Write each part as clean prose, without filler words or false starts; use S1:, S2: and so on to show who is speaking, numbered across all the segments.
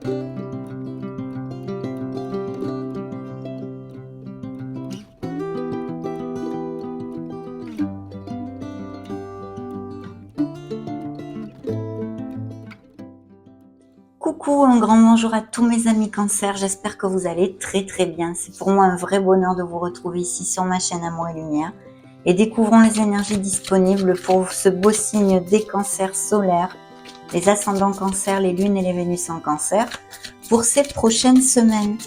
S1: Coucou, un grand bonjour à tous mes amis Cancer, j'espère que vous allez très bien. C'est pour moi un vrai bonheur de vous retrouver ici sur ma chaîne Amour et Lumière. Et découvrons les énergies disponibles pour ce beau signe des cancers solaires, les ascendants Cancer, les lunes et les Vénus en Cancer, pour ces prochaines semaines.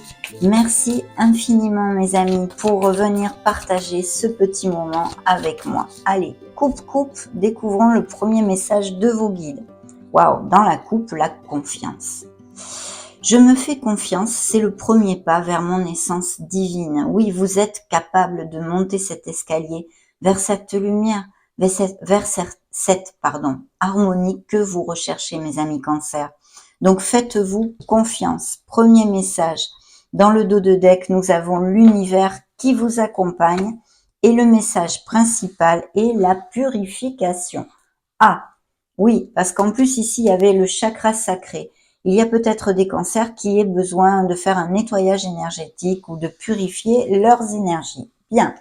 S1: Merci infiniment mes amis pour revenir partager ce petit moment avec moi. Allez, coupe, découvrons le premier message de vos guides. Waouh, dans la coupe, la confiance. Je me fais confiance, c'est le premier pas vers mon essence divine. Oui, vous êtes capable de monter cet escalier vers cette lumière, vers cette harmonie que vous recherchez, mes amis Cancer. Donc faites-vous confiance. Premier message. Dans le dos de deck, nous avons l'univers qui vous accompagne et le message principal est la purification. Ah, oui, parce qu'en plus ici, il y avait le chakra sacré. Il y a peut-être des cancers qui aient besoin de faire un nettoyage énergétique ou de purifier leurs énergies. Bien,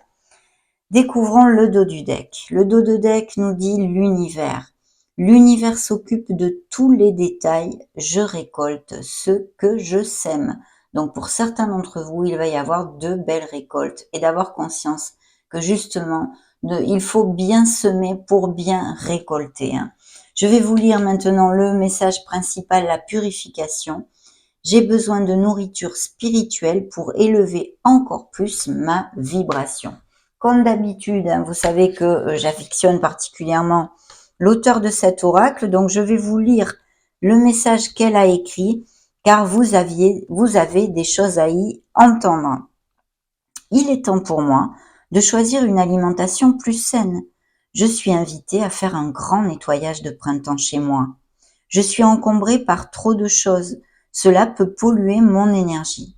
S1: découvrons le dos du deck. Le dos de deck nous dit l'univers. L'univers s'occupe de tous les détails. Je récolte ce que je sème. Donc pour certains d'entre vous, il va y avoir de belles récoltes et d'avoir conscience que justement, il faut bien semer pour bien récolter. Je vais vous lire maintenant le message principal, la purification. J'ai besoin de nourriture spirituelle pour élever encore plus ma vibration. Comme d'habitude, vous savez que j'affectionne particulièrement l'auteur de cet oracle, donc je vais vous lire le message qu'elle a écrit, car vous avez des choses à y entendre. Il est temps pour moi de choisir une alimentation plus saine. Je suis invitée à faire un grand nettoyage de printemps chez moi. Je suis encombrée par trop de choses. Cela peut polluer mon énergie.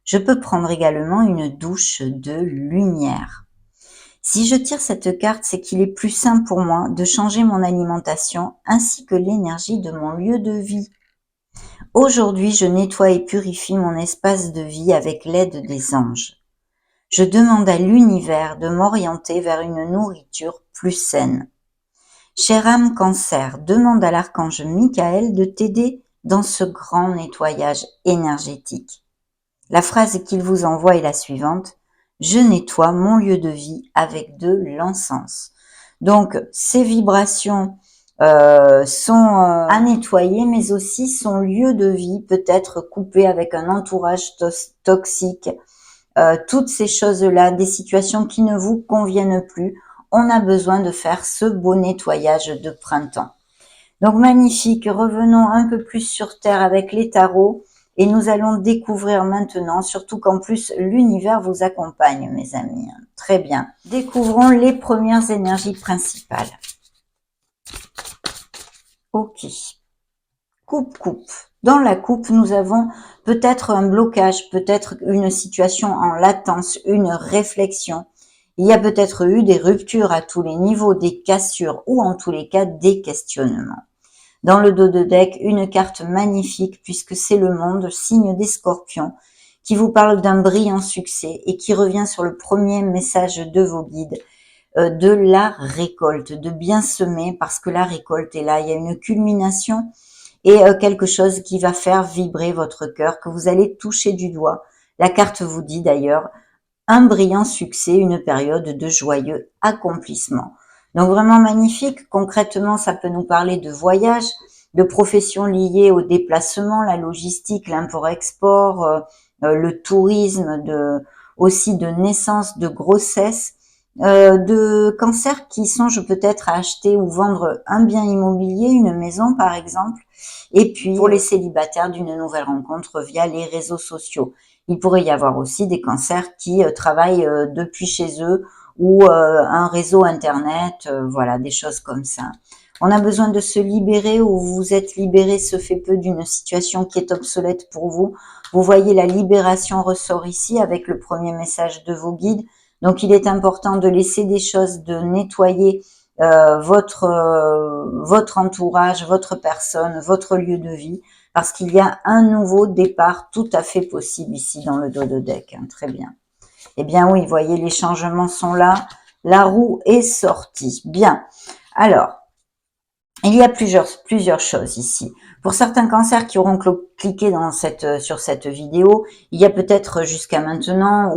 S1: Je peux prendre également une douche de lumière. Si je tire cette carte, c'est qu'il est plus simple pour moi de changer mon alimentation ainsi que l'énergie de mon lieu de vie. Aujourd'hui, je nettoie et purifie mon espace de vie avec l'aide des anges. Je demande à l'univers de m'orienter vers une nourriture plus saine. Chère âme Cancer, demande à l'archange Michael de t'aider dans ce grand nettoyage énergétique. La phrase qu'il vous envoie est la suivante. Je nettoie mon lieu de vie avec de l'encens. Donc, ces vibrations sont à nettoyer, mais aussi son lieu de vie peut être coupé avec un entourage toxique. Toutes ces choses-là, des situations qui ne vous conviennent plus, on a besoin de faire ce beau nettoyage de printemps. Donc magnifique, revenons un peu plus sur Terre avec les tarots et nous allons découvrir maintenant, surtout qu'en plus l'univers vous accompagne mes amis. Très bien, découvrons les premières énergies principales. Ok, coupe. Dans la coupe, nous avons peut-être un blocage, peut-être une situation en latence, une réflexion. Il y a peut-être eu des ruptures à tous les niveaux, des cassures ou en tous les cas des questionnements. Dans le dos de deck, une carte magnifique puisque c'est le monde, signe des scorpions, qui vous parle d'un brillant succès et qui revient sur le premier message de vos guides, de la récolte, de bien semer parce que la récolte est là, il y a une culmination et quelque chose qui va faire vibrer votre cœur, que vous allez toucher du doigt. La carte vous dit d'ailleurs un brillant succès, une période de joyeux accomplissement. Donc vraiment magnifique. Concrètement, ça peut nous parler de voyage, de professions liées au déplacement, la logistique, l'import-export, le tourisme, aussi de naissance, de grossesse, de cancers qui songent peut-être à acheter ou vendre un bien immobilier, une maison par exemple, et puis pour les célibataires d'une nouvelle rencontre via les réseaux sociaux. Il pourrait y avoir aussi des cancers qui travaillent depuis chez eux ou un réseau internet, voilà, des choses comme ça. On a besoin de se libérer ou vous êtes libéré, ce fait peu d'une situation qui est obsolète pour vous. Vous voyez, la libération ressort ici avec le premier message de vos guides. Donc, il est important de laisser des choses, de nettoyer votre entourage, votre personne, votre lieu de vie, parce qu'il y a un nouveau départ tout à fait possible ici dans le dos de deck. Hein, très bien. Eh bien oui, vous voyez, les changements sont là. La roue est sortie. Bien. Alors, il y a plusieurs choses ici. Pour certains cancers qui auront cliqué sur cette vidéo, il y a peut-être jusqu'à maintenant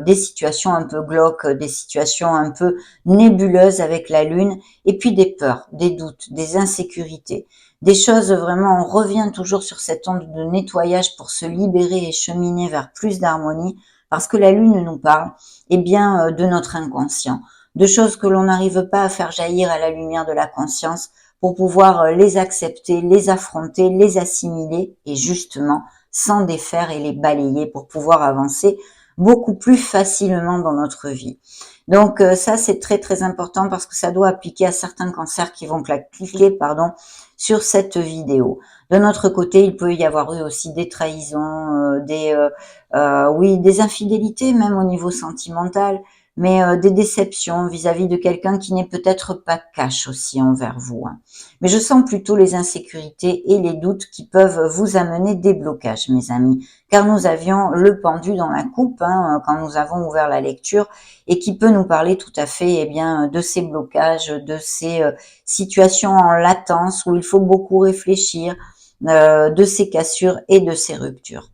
S1: des situations un peu glauques, des situations un peu nébuleuses avec la Lune, et puis des peurs, des doutes, des insécurités. Des choses vraiment, on revient toujours sur cette onde de nettoyage pour se libérer et cheminer vers plus d'harmonie, parce que la Lune nous parle, de notre inconscient, de choses que l'on n'arrive pas à faire jaillir à la lumière de la conscience pour pouvoir les accepter, les affronter, les assimiler et justement s'en défaire et les balayer pour pouvoir avancer beaucoup plus facilement dans notre vie. Donc ça c'est très très important parce que ça doit appliquer à certains cancers qui vont cliquer sur cette vidéo. De notre côté, il peut y avoir eu aussi des trahisons, des infidélités même au niveau sentimental, mais des déceptions vis-à-vis de quelqu'un qui n'est peut-être pas cash aussi envers vous. Hein. Mais je sens plutôt les insécurités et les doutes qui peuvent vous amener des blocages, mes amis, car nous avions le pendu dans la coupe quand nous avons ouvert la lecture et qui peut nous parler tout à fait de ces blocages, de ces situations en latence où il faut beaucoup réfléchir, de ces cassures et de ces ruptures.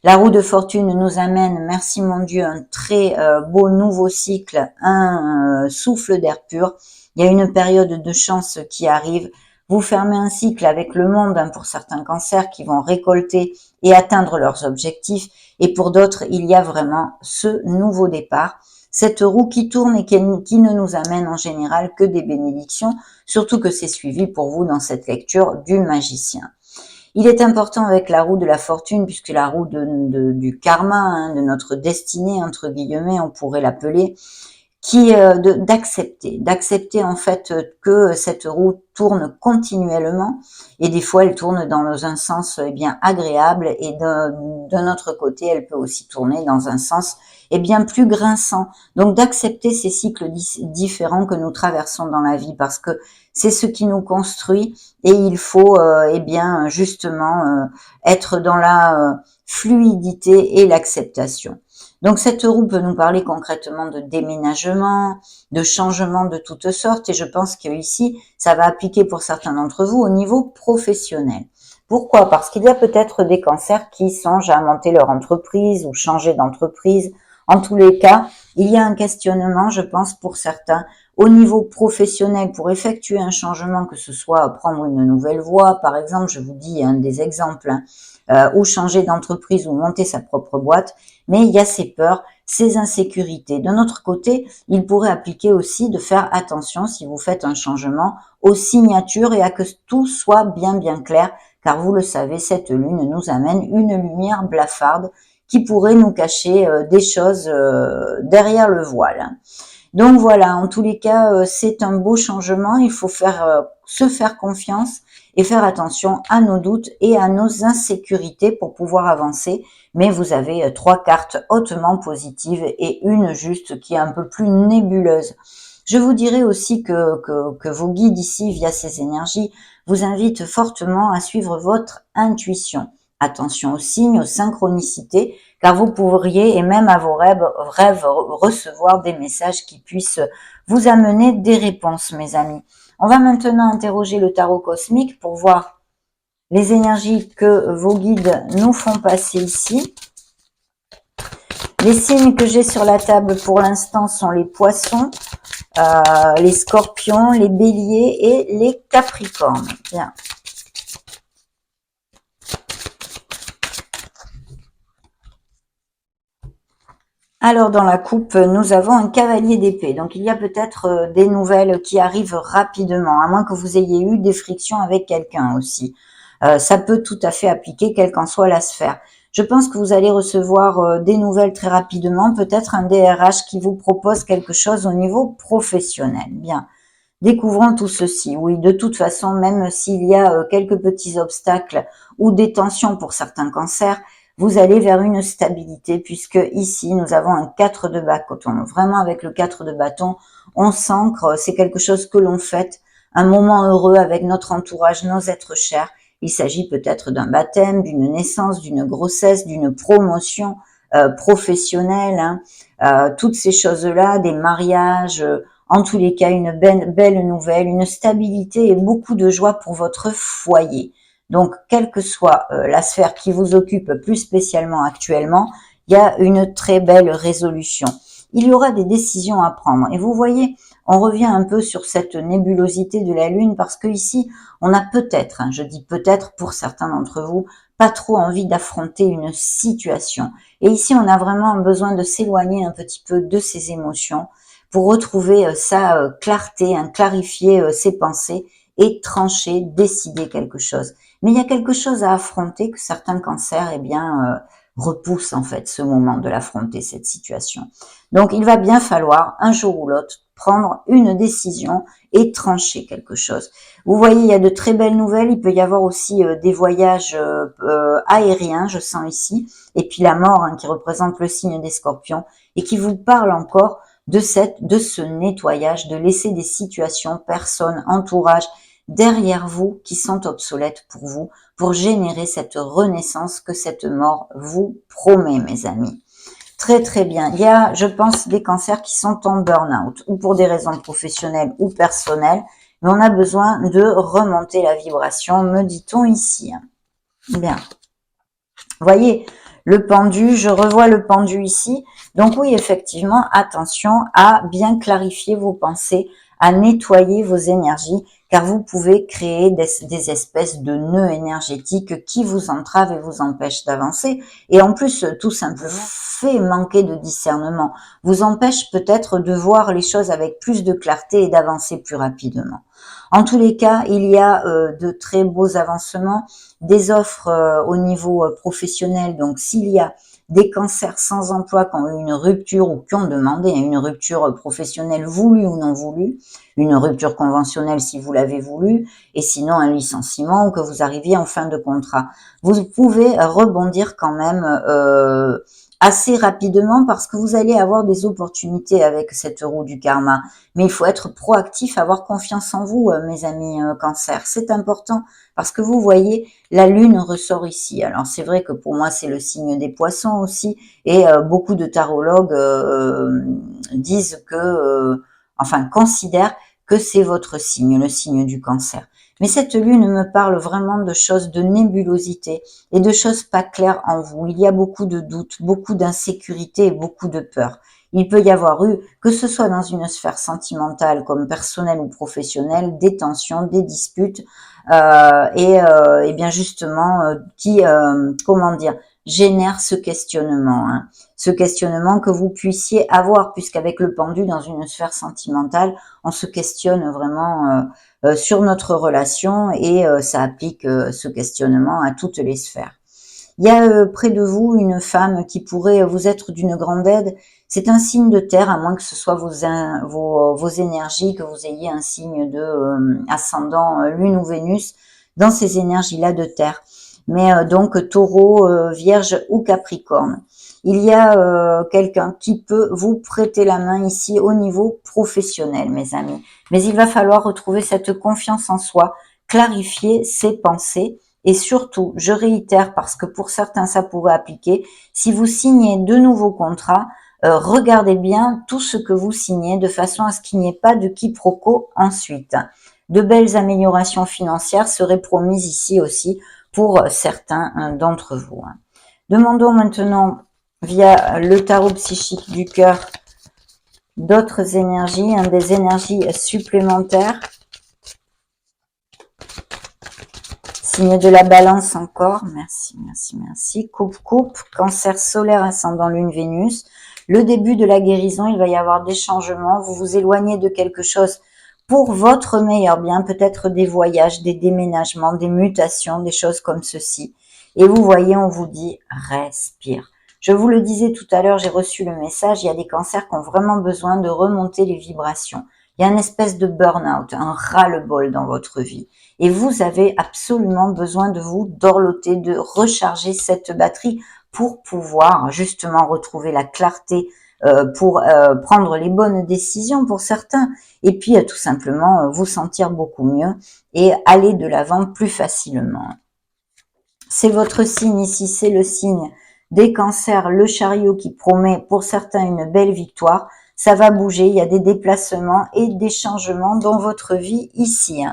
S1: La roue de fortune nous amène, merci mon Dieu, un très beau nouveau cycle, un souffle d'air pur. Il y a une période de chance qui arrive. Vous fermez un cycle avec le monde pour certains cancers qui vont récolter et atteindre leurs objectifs. Et pour d'autres, il y a vraiment ce nouveau départ. Cette roue qui tourne et qui ne nous amène en général que des bénédictions, surtout que c'est suivi pour vous dans cette lecture du magicien. Il est important avec la roue de la fortune, puisque la roue du karma, de notre destinée, entre guillemets, on pourrait l'appeler, d'accepter en fait que cette roue tourne continuellement et des fois elle tourne dans un sens agréable et d'un autre côté elle peut aussi tourner dans un sens plus grinçant. Donc d'accepter ces cycles différents que nous traversons dans la vie parce que c'est ce qui nous construit et il faut justement être dans la fluidité et l'acceptation. Donc cette roue peut nous parler concrètement de déménagement, de changement de toutes sortes et je pense que ici ça va appliquer pour certains d'entre vous au niveau professionnel. Pourquoi? Parce qu'il y a peut-être des cancers qui songent à monter leur entreprise ou changer d'entreprise. En tous les cas, il y a un questionnement, je pense, pour certains au niveau professionnel pour effectuer un changement, que ce soit prendre une nouvelle voie, par exemple, je vous dis des exemples, ou changer d'entreprise ou monter sa propre boîte, mais il y a ces peurs, ces insécurités. De notre côté, il pourrait appliquer aussi de faire attention si vous faites un changement aux signatures et à que tout soit bien clair, car vous le savez, cette lune nous amène une lumière blafarde qui pourrait nous cacher des choses derrière le voile. Donc voilà, en tous les cas, c'est un beau changement, il faut se faire confiance et faire attention à nos doutes et à nos insécurités pour pouvoir avancer. Mais vous avez 3 cartes hautement positives et une juste qui est un peu plus nébuleuse. Je vous dirais aussi que vos guides ici, via ces énergies, vous invitent fortement à suivre votre intuition. Attention aux signes, aux synchronicités, car vous pourriez, et même à vos rêves, recevoir des messages qui puissent vous amener des réponses, mes amis. On va maintenant interroger le tarot cosmique pour voir les énergies que vos guides nous font passer ici. Les signes que j'ai sur la table pour l'instant sont les poissons, les scorpions, les béliers et les capricornes. Bien. Alors dans la coupe, nous avons un cavalier d'épée. Donc il y a peut-être des nouvelles qui arrivent rapidement, à moins que vous ayez eu des frictions avec quelqu'un aussi. Ça peut tout à fait appliquer, quelle qu'en soit la sphère. Je pense que vous allez recevoir des nouvelles très rapidement, peut-être un DRH qui vous propose quelque chose au niveau professionnel. Bien, découvrons tout ceci. Oui, de toute façon, même s'il y a quelques petits obstacles ou des tensions pour certains cancers, vous allez vers une stabilité puisque ici, nous avons un 4 de bâton. Vraiment, avec le 4 de bâton, on s'ancre, c'est quelque chose que l'on fête, un moment heureux avec notre entourage, nos êtres chers. Il s'agit peut-être d'un baptême, d'une naissance, d'une grossesse, d'une promotion professionnelle, hein. Toutes ces choses-là, des mariages, en tous les cas, une belle nouvelle, une stabilité et beaucoup de joie pour votre foyer. Donc, quelle que soit la sphère qui vous occupe plus spécialement actuellement, il y a une très belle résolution. Il y aura des décisions à prendre. Et vous voyez, on revient un peu sur cette nébulosité de la Lune parce que ici, on a peut-être, hein, je dis peut-être pour certains d'entre vous, pas trop envie d'affronter une situation. Et ici, on a vraiment besoin de s'éloigner un petit peu de ses émotions pour retrouver sa clarté, hein, clarifier ses pensées et trancher, décider quelque chose. Mais il y a quelque chose à affronter que certains cancers, eh bien, repoussent en fait ce moment de l'affronter, cette situation. Donc, il va bien falloir, un jour ou l'autre, prendre une décision et trancher quelque chose. Vous voyez, il y a de très belles nouvelles. Il peut y avoir aussi des voyages aériens, je sens ici. Et puis la mort, hein, qui représente le signe des scorpions et qui vous parle encore de ce nettoyage, de laisser des situations, personnes, entourage derrière vous qui sont obsolètes pour vous, pour générer cette renaissance que cette mort vous promet, mes amis. Très très bien. Il y a, je pense, des cancers qui sont en burn-out, ou pour des raisons professionnelles ou personnelles, mais on a besoin de remonter la vibration, me dit-on ici. Bien. Voyez, le pendu, je revois le pendu ici. Donc oui, effectivement, attention à bien clarifier vos pensées, à nettoyer vos énergies, car vous pouvez créer des espèces de nœuds énergétiques qui vous entravent et vous empêchent d'avancer. Et en plus, tout simplement, fait manquer de discernement vous empêche peut-être de voir les choses avec plus de clarté et d'avancer plus rapidement. En tous les cas, il y a de très beaux avancements, des offres au niveau professionnel. Donc, s'il y a des cancers sans emploi qui ont eu une rupture ou qui ont demandé une rupture professionnelle voulue ou non voulue, une rupture conventionnelle si vous l'avez voulu, et sinon un licenciement ou que vous arriviez en fin de contrat, vous pouvez rebondir quand même assez rapidement parce que vous allez avoir des opportunités avec cette roue du karma. Mais il faut être proactif, avoir confiance en vous, mes amis cancer. C'est important parce que vous voyez, la lune ressort ici. Alors c'est vrai que pour moi, c'est le signe des poissons aussi. Et beaucoup de tarologues disent que, enfin, considèrent que c'est votre signe, le signe du cancer. Mais cette lune me parle vraiment de choses de nébulosité et de choses pas claires en vous. Il y a beaucoup de doutes, beaucoup d'insécurité et beaucoup de peur. Il peut y avoir eu, que ce soit dans une sphère sentimentale comme personnelle ou professionnelle, des tensions, des disputes, et bien justement qui, comment dire, génère ce questionnement. Hein. Ce questionnement que vous puissiez avoir, puisqu'avec le pendu dans une sphère sentimentale, on se questionne vraiment sur notre relation et ça applique ce questionnement à toutes les sphères. Il y a près de vous une femme qui pourrait vous être d'une grande aide. C'est un signe de terre, à moins que ce soit vos énergies, que vous ayez un signe de ascendant Lune ou Vénus dans ces énergies-là de terre. Mais donc Taureau, Vierge ou Capricorne. Il y a quelqu'un qui peut vous prêter la main ici au niveau professionnel, mes amis. Mais il va falloir retrouver cette confiance en soi, clarifier ses pensées. Et surtout, je réitère parce que pour certains ça pourrait appliquer, si vous signez de nouveaux contrats, regardez bien tout ce que vous signez de façon à ce qu'il n'y ait pas de quiproquo ensuite. De belles améliorations financières seraient promises ici aussi pour certains d'entre vous. Demandons maintenant via le tarot psychique du cœur d'autres énergies, des énergies supplémentaires. Signe de la balance encore, merci, merci, merci. Coupe, cancer solaire ascendant lune Vénus. Le début de la guérison, il va y avoir des changements, vous vous éloignez de quelque chose pour votre meilleur bien, peut-être des voyages, des déménagements, des mutations, des choses comme ceci. Et vous voyez, on vous dit, respire. Je vous le disais tout à l'heure, j'ai reçu le message, il y a des cancers qui ont vraiment besoin de remonter les vibrations. Il y a une espèce de burn-out, un ras-le-bol dans votre vie. Et vous avez absolument besoin de vous dorloter, de recharger cette batterie pour pouvoir justement retrouver la clarté, pour prendre les bonnes décisions pour certains, et puis tout simplement vous sentir beaucoup mieux et aller de l'avant plus facilement. C'est votre signe ici, c'est le signe des cancers, le chariot qui promet pour certains une belle victoire. Ça va bouger, il y a des déplacements et des changements dans votre vie ici.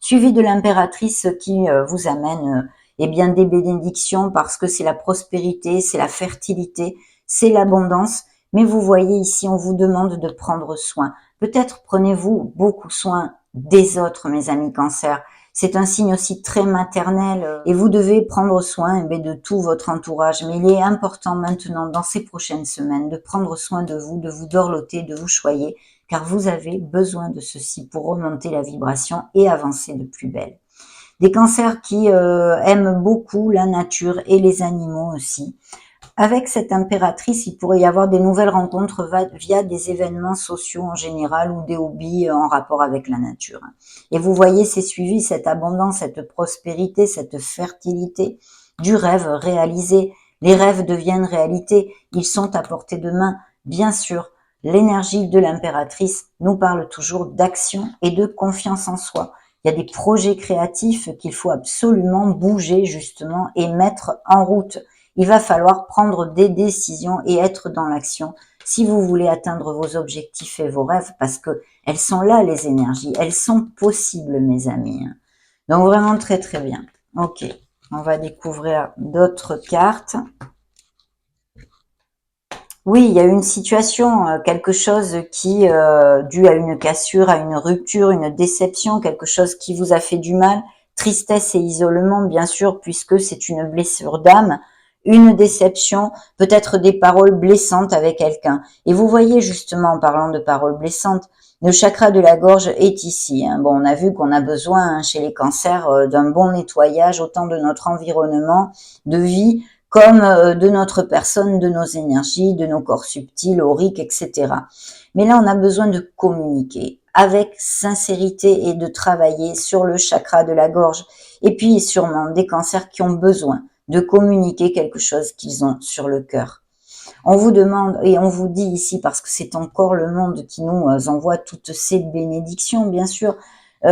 S1: Suivi de l'impératrice qui vous amène eh bien des bénédictions parce que c'est la prospérité, c'est la fertilité, c'est l'abondance. Mais vous voyez ici, on vous demande de prendre soin. Peut-être prenez-vous beaucoup soin des autres, mes amis cancers. C'est un signe aussi très maternel et vous devez prendre soin de tout votre entourage. Mais il est important maintenant, dans ces prochaines semaines, de prendre soin de vous dorloter, de vous choyer, car vous avez besoin de ceci pour remonter la vibration et avancer de plus belle. Des cancers qui aiment beaucoup la nature et les animaux aussi. Avec cette impératrice, il pourrait y avoir des nouvelles rencontres via des événements sociaux en général ou des hobbies en rapport avec la nature. Et vous voyez, c'est suivi cette abondance, cette prospérité, cette fertilité du rêve réalisé. Les rêves deviennent réalité, ils sont à portée de main. Bien sûr, l'énergie de l'impératrice nous parle toujours d'action et de confiance en soi. Il y a des projets créatifs qu'il faut absolument bouger justement et mettre en route. Il va falloir prendre des décisions et être dans l'action si vous voulez atteindre vos objectifs et vos rêves, parce que elles sont là, les énergies, elles sont possibles, mes amis. Donc vraiment très très bien. Ok, on va découvrir d'autres cartes. Oui, il y a une situation, quelque chose qui, dû à une cassure, à une rupture, une déception, quelque chose qui vous a fait du mal, tristesse et isolement, bien sûr, puisque c'est une blessure d'âme, une déception, peut-être des paroles blessantes avec quelqu'un. Et vous voyez justement, en parlant de paroles blessantes, le chakra de la gorge est ici. Bon, on a vu qu'on a besoin, chez les cancers, d'un bon nettoyage, autant de notre environnement de vie, comme de notre personne, de nos énergies, de nos corps subtils, auriques, etc. Mais là, on a besoin de communiquer avec sincérité et de travailler sur le chakra de la gorge. Et puis, sûrement, des cancers qui ont besoin de communiquer quelque chose qu'ils ont sur le cœur. On vous demande, et on vous dit ici, parce que c'est encore le monde qui nous envoie toutes ces bénédictions, bien sûr.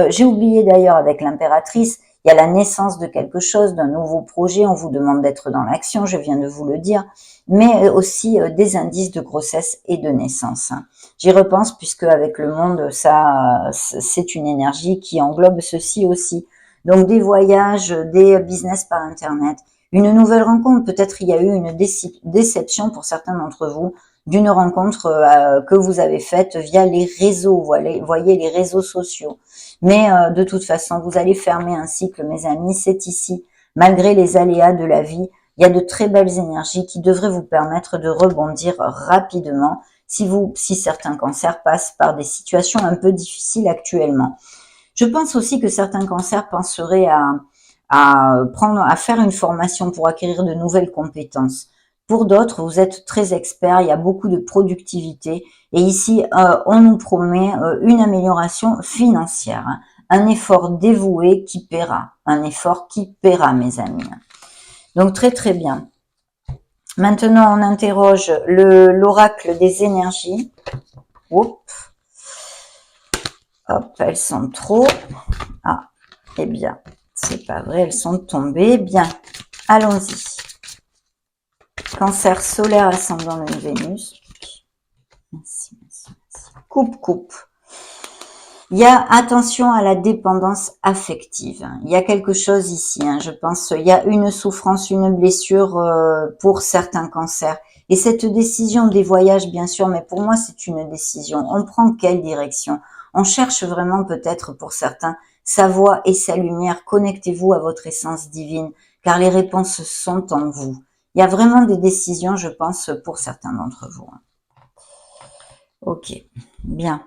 S1: J'ai oublié d'ailleurs avec l'impératrice, il y a la naissance de quelque chose, d'un nouveau projet, on vous demande d'être dans l'action, je viens de vous le dire, mais aussi des indices de grossesse et de naissance. J'y repense puisque avec le monde, ça, c'est une énergie qui englobe ceci aussi. Donc des voyages, des business par Internet, une nouvelle rencontre, peut-être il y a eu une déception pour certains d'entre vous d'une rencontre que vous avez faite via les réseaux, voyez les réseaux sociaux. Mais de toute façon, vous allez fermer un cycle, mes amis, c'est ici. Malgré les aléas de la vie, il y a de très belles énergies qui devraient vous permettre de rebondir rapidement si certains cancers passent par des situations un peu difficiles actuellement. Je pense aussi que certains cancers penseraient à faire une formation pour acquérir de nouvelles compétences. Pour d'autres, vous êtes très experts, il y a beaucoup de productivité et ici, on nous promet une amélioration financière, un effort dévoué qui paiera, un effort qui paiera, mes amis. Donc très très bien. Maintenant, on interroge l'oracle des énergies. Oups. Hop, elles sont trop. Ah, eh bien, c'est pas vrai, elles sont tombées. Bien, allons-y. Cancer solaire, ascendant Lune Vénus. Merci. Coupe. Il y a attention à la dépendance affective. Il y a quelque chose ici, je pense. Il y a une souffrance, une blessure pour certains cancers. Et cette décision des voyages, bien sûr, mais pour moi, c'est une décision. On prend quelle direction? On cherche vraiment peut-être pour certains sa voix et sa lumière. Connectez-vous à votre essence divine, car les réponses sont en vous. Il y a vraiment des décisions, je pense, pour certains d'entre vous. Ok, bien.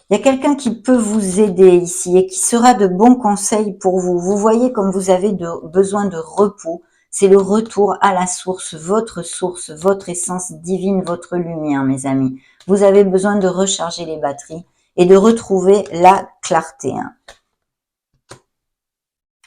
S1: Il y a quelqu'un qui peut vous aider ici et qui sera de bons conseils pour vous. Vous voyez comme vous avez besoin de repos. C'est le retour à la source, votre essence divine, votre lumière, mes amis. Vous avez besoin de recharger les batteries et de retrouver la clarté.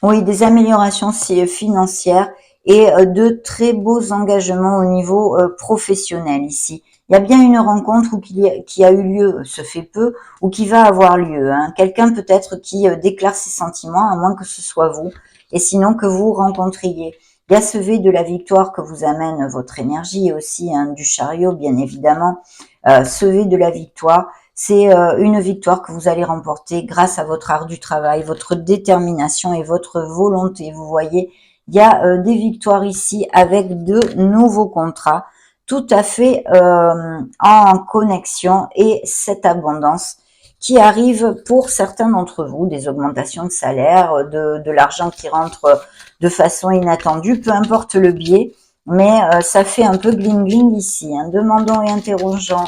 S1: Oui, des améliorations financières et de très beaux engagements au niveau professionnel ici. Il y a bien une rencontre qui a eu lieu, se fait peu, ou qui va avoir lieu. Quelqu'un peut-être qui déclare ses sentiments, à moins que ce soit vous. et sinon que vous rencontriez. Il y a ce V de la victoire que vous amène votre énergie et aussi du chariot, bien évidemment. Ce V de la victoire, c'est une victoire que vous allez remporter grâce à votre art du travail, votre détermination et votre volonté. Vous voyez, il y a des victoires ici avec de nouveaux contrats tout à fait en connexion et cette abondance qui arrive pour certains d'entre vous, des augmentations de salaire, de l'argent qui rentre de façon inattendue, peu importe le biais, mais ça fait un peu bling bling ici. Hein. Demandons et interrogeons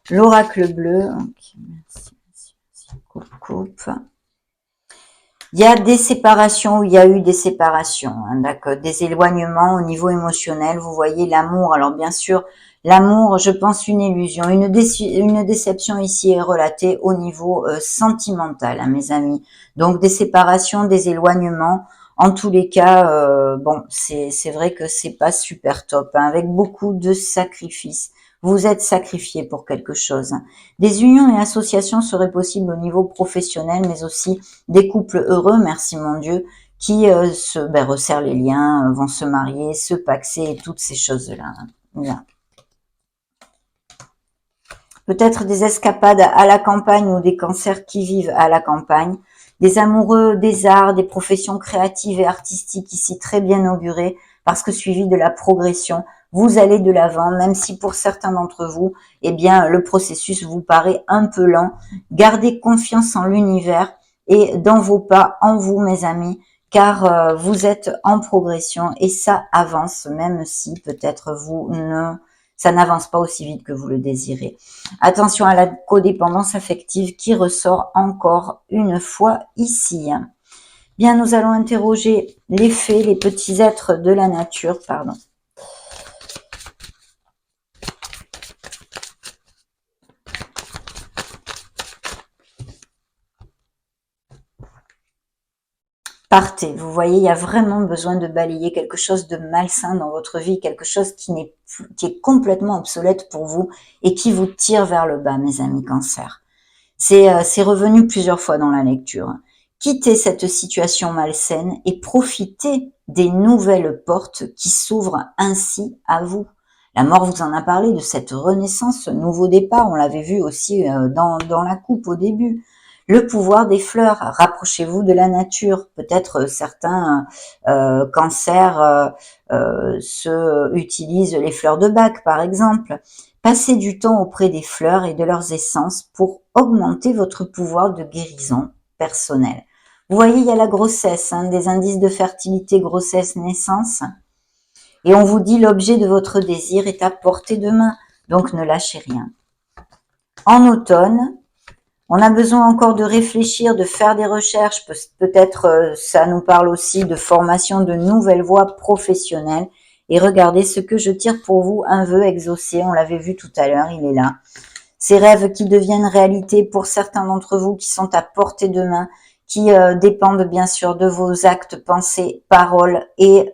S1: l'oracle bleu. Okay, merci. Coupe. Il y a des séparations, il y a eu des séparations, hein, d'accord, des éloignements au niveau émotionnel. Vous voyez l'amour. Alors bien sûr, l'amour, je pense une illusion, une déception ici est relatée au niveau sentimental, hein, mes amis. Donc des séparations, des éloignements. En tous les cas, bon, c'est vrai que c'est pas super top, hein, avec beaucoup de sacrifices. Vous êtes sacrifié pour quelque chose. Des unions et associations seraient possibles au niveau professionnel, mais aussi des couples heureux, merci mon Dieu, qui resserrent les liens, vont se marier, se paxer et toutes ces choses-là. Voilà. Peut-être des escapades à la campagne ou des cancers qui vivent à la campagne, des amoureux des arts, des professions créatives et artistiques ici très bien augurées, parce que suivi de la progression, vous allez de l'avant, même si pour certains d'entre vous, eh bien, le processus vous paraît un peu lent. Gardez confiance en l'univers et dans vos pas, en vous, mes amis, car vous êtes en progression et ça avance, même si peut-être ça n'avance pas aussi vite que vous le désirez. Attention à la codépendance affective qui ressort encore une fois ici. Bien, nous allons interroger les fées, les petits êtres de la nature, pardon. Partez. Vous voyez, il y a vraiment besoin de balayer quelque chose de malsain dans votre vie, quelque chose qui est complètement obsolète pour vous et qui vous tire vers le bas, mes amis Cancer. C'est revenu plusieurs fois dans la lecture. Quittez cette situation malsaine et profitez des nouvelles portes qui s'ouvrent ainsi à vous. La mort vous en a parlé de cette renaissance, ce nouveau départ. On l'avait vu aussi dans la coupe au début. Le pouvoir des fleurs, rapprochez-vous de la nature. Peut-être certains cancers utilisent les fleurs de Bach, par exemple. Passez du temps auprès des fleurs et de leurs essences pour augmenter votre pouvoir de guérison personnelle. Vous voyez, il y a la grossesse, hein, des indices de fertilité, grossesse, naissance. Et on vous dit l'objet de votre désir est à portée de main, donc ne lâchez rien. En automne, on a besoin encore de réfléchir, de faire des recherches. Peut-être ça nous parle aussi de formation de nouvelles voies professionnelles. Et regardez ce que je tire pour vous, un vœu exaucé. On l'avait vu tout à l'heure, il est là. Ces rêves qui deviennent réalité pour certains d'entre vous qui sont à portée de main, qui dépendent bien sûr de vos actes, pensées, paroles et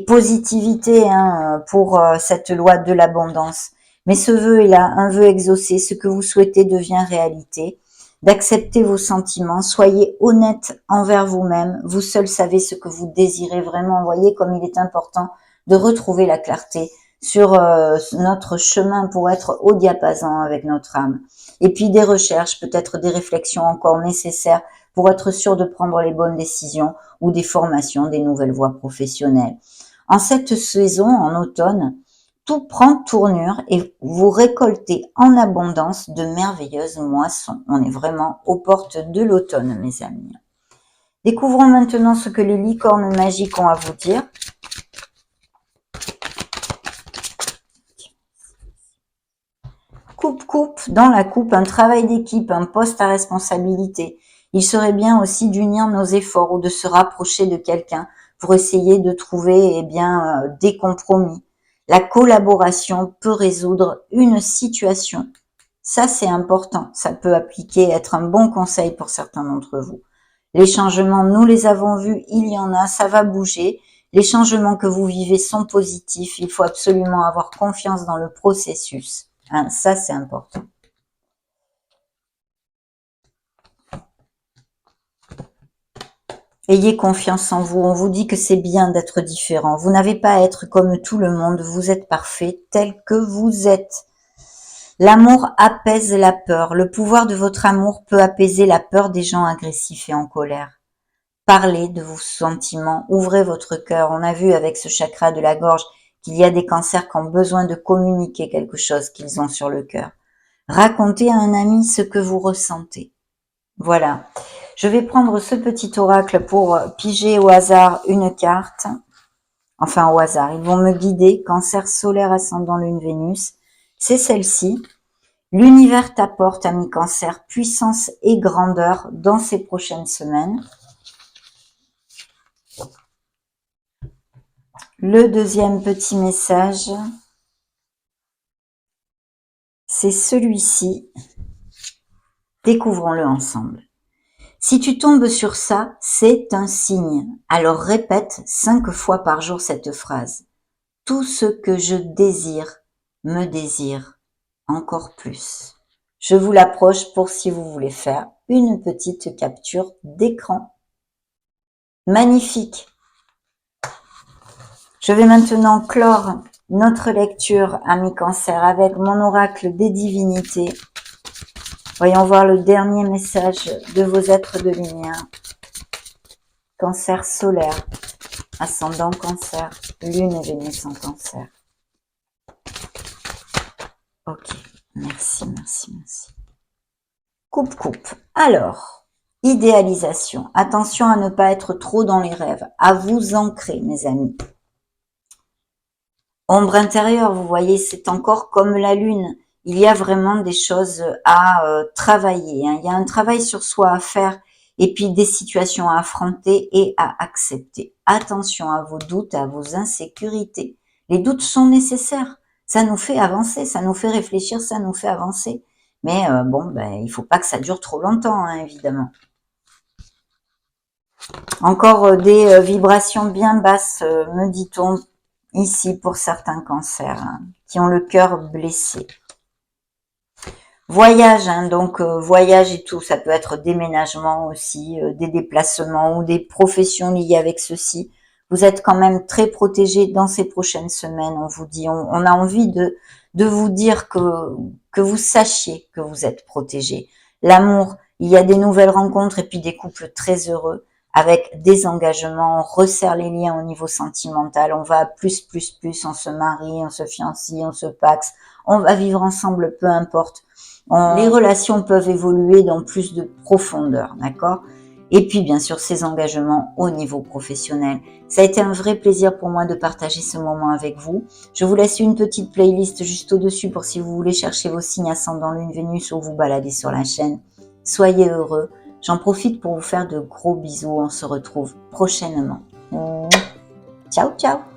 S1: positivité hein, pour cette loi de l'abondance. Mais ce vœu est là, un vœu exaucé, ce que vous souhaitez devient réalité. D'accepter vos sentiments, soyez honnête envers vous-même, vous seul savez ce que vous désirez vraiment. Voyez comme il est important de retrouver la clarté sur notre chemin pour être au diapason avec notre âme. Et puis des recherches, peut-être des réflexions encore nécessaires pour être sûr de prendre les bonnes décisions ou des formations, des nouvelles voies professionnelles. En cette saison, en automne, tout prend tournure et vous récoltez en abondance de merveilleuses moissons. On est vraiment aux portes de l'automne, mes amis. Découvrons maintenant ce que les licornes magiques ont à vous dire. Coupe, dans la coupe, un travail d'équipe, un poste à responsabilité. Il serait bien aussi d'unir nos efforts ou de se rapprocher de quelqu'un pour essayer de trouver des compromis. La collaboration peut résoudre une situation. Ça, c'est important. Ça peut être un bon conseil pour certains d'entre vous. Les changements, nous les avons vus, il y en a, ça va bouger. Les changements que vous vivez sont positifs. Il faut absolument avoir confiance dans le processus. Hein, ça, c'est important. Ayez confiance en vous. On vous dit que c'est bien d'être différent. Vous n'avez pas à être comme tout le monde. Vous êtes parfait tel que vous êtes. L'amour apaise la peur. Le pouvoir de votre amour peut apaiser la peur des gens agressifs et en colère. Parlez de vos sentiments, ouvrez votre cœur. On a vu avec ce chakra de la gorge qu'il y a des cancers qui ont besoin de communiquer quelque chose qu'ils ont sur le cœur. Racontez à un ami ce que vous ressentez. Voilà. Je vais prendre ce petit oracle pour piger au hasard une carte. Enfin, au hasard. Ils vont me guider. Cancer solaire ascendant lune Vénus. C'est celle-ci. L'univers t'apporte, ami Cancer, puissance et grandeur dans ces prochaines semaines. Le deuxième petit message, c'est celui-ci. Découvrons-le ensemble. Si tu tombes sur ça, c'est un signe. Alors répète 5 fois par jour cette phrase. Tout ce que je désire me désire encore plus. Je vous l'approche pour si vous voulez faire une petite capture d'écran. Magnifique. Je vais maintenant clore notre lecture, amis Cancer, avec mon oracle des divinités. Voyons voir le dernier message de vos êtres de lumière. Cancer solaire, ascendant Cancer, lune et Vénus en Cancer. Ok, merci. Coupe. Alors, idéalisation. Attention à ne pas être trop dans les rêves, à vous ancrer, mes amis. Ombre intérieure, vous voyez, c'est encore comme la lune. Il y a vraiment des choses à travailler. Hein. Il y a un travail sur soi à faire et puis des situations à affronter et à accepter. Attention à vos doutes, à vos insécurités. Les doutes sont nécessaires. Ça nous fait avancer, ça nous fait réfléchir, ça nous fait avancer. Mais il faut pas que ça dure trop longtemps, hein, évidemment. Encore des vibrations bien basses, me dit-on, ici pour certains cancers, hein, qui ont le cœur blessé. Voyage, hein, donc voyage et tout, ça peut être déménagement aussi, des déplacements ou des professions liées avec ceci. Vous êtes quand même très protégés dans ces prochaines semaines, on vous dit, on a envie de vous dire que vous sachiez que vous êtes protégés. L'amour, il y a des nouvelles rencontres et puis des couples très heureux avec des engagements, on resserre les liens au niveau sentimental, on va plus, on se marie, on se fiancie, on se paxe, on va vivre ensemble, peu importe. Les relations peuvent évoluer dans plus de profondeur, d'accord? Et puis, bien sûr, ces engagements au niveau professionnel. Ça a été un vrai plaisir pour moi de partager ce moment avec vous. Je vous laisse une petite playlist juste au-dessus pour si vous voulez chercher vos signes ascendant Lune, Vénus ou vous balader sur la chaîne. Soyez heureux. J'en profite pour vous faire de gros bisous. On se retrouve prochainement. Ciao, ciao!